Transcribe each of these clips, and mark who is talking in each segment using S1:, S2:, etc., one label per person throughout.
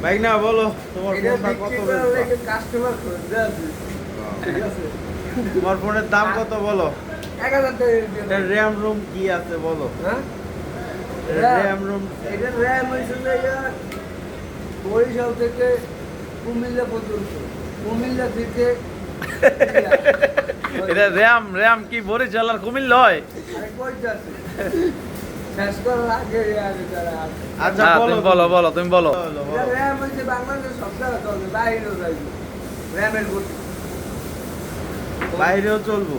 S1: ভাই না বলো তোমার
S2: এটা
S1: ফোনটা কত
S2: বিক্রি করার
S1: বেচবা?
S2: লাগে কাস্টমার খুঁজতে আছে। ঠিক আছে?
S1: তোমার ফোনের দাম কত বলো?
S2: 1000 টাকা দিয়ে
S1: এটা
S2: দাও।
S1: র্যাম রুম কি আছে বলো?
S2: হ্যাঁ?
S1: র্যাম রুম
S2: এটা RAM হইছে যে বরিশাল থেকে কুমিল্লা পর্যন্ত। কুমিল্লা থেকে
S3: এটা র্যাম কি বরিশাল আর কুমিল্লা হয়?
S2: আরে কইতে আছে? শেষ করার আগে আগে তারা আছে।
S1: আচ্ছা
S3: হ্যাঁ,
S1: বলো
S3: তুমি বলো
S1: বলো,
S2: এটা
S1: বলো।
S2: RAM হইছে বাংলাদেশ সব জায়গায় চলবে, বাইরেও যাইবে। RAM-এর গতি।
S1: বাইরেও চলবো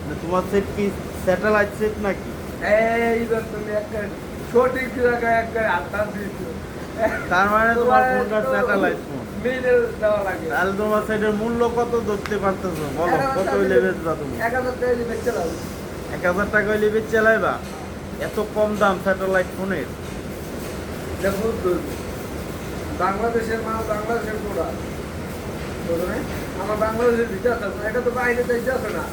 S1: না, তোমার সেট কি স্যাটেলাইট সেট নাকি?
S2: এইবার তুমি একটা সঠিক জায়গায় একটা আত্মা দিয়েছো।
S1: তার মানে তোমার ফোনটা স্যাটেলাইট ফোন।
S2: মিলে দেওয়া লাগে।
S1: তাহলে তোমার সেটের মূল্য কত ধরতে পারতেছো বলো?
S2: 1000
S1: কত
S2: টাকা
S1: হইলে বেচবা তুমি?
S2: 1000 টাকা দিয়ে বেচতে লাভ।
S1: 1000 টাকা হইলে বেচ চালাইবা? এত কম দাম স্যাটেলাইট ফোনের?
S2: এটা বহুত দূর। বাংলাদেশের মাল বাংলাদেশের প্রোডাক্ট। বুঝলে? আমার বাংলাদেশের ভিতরে আছে না, এটা তো বাইরে যাইতে আছে না।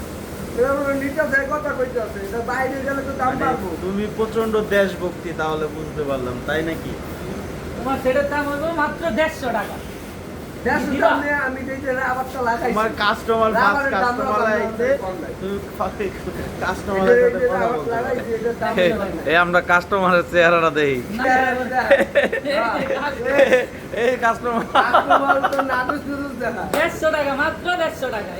S2: এটা আমার নিতে আছে, কথা কইতে আছে। এটা বাইরে গেলে তো দাম
S1: মানে
S2: বাড়বো।
S1: তুমি প্রচন্ড দেশভক্তি, তাহলে বুঝতে পারলাম, তাই নাকি?
S4: তোমার সেটার দাম হইব মাত্র 150 টাকা।
S2: দেড়শো
S4: দিবা?
S2: দাম নিয়ে আমি যেই যে রাবারটা লাগাইছি।
S1: তোমার কাস্টমার
S2: রাবারের দাম
S1: কাস্টমার
S2: দাম
S1: আইতে
S2: কম নাই।
S1: তুমি
S2: এই
S1: কাস্টমারের
S2: যে- এই
S1: সাথে
S2: যে
S1: কথা
S2: রাবার
S1: বলতে পারো।
S2: লাগাইছি, এটার দাম
S3: এ,
S2: কম নাই।
S3: এ আমরা কাস্টমারের চেহারাটা দেই
S4: না,
S3: এই কাস্টমার
S2: কাস্টমার তো নাটক শুরু দেখা।
S4: 150 টাকা মাত্র 150 টাকা।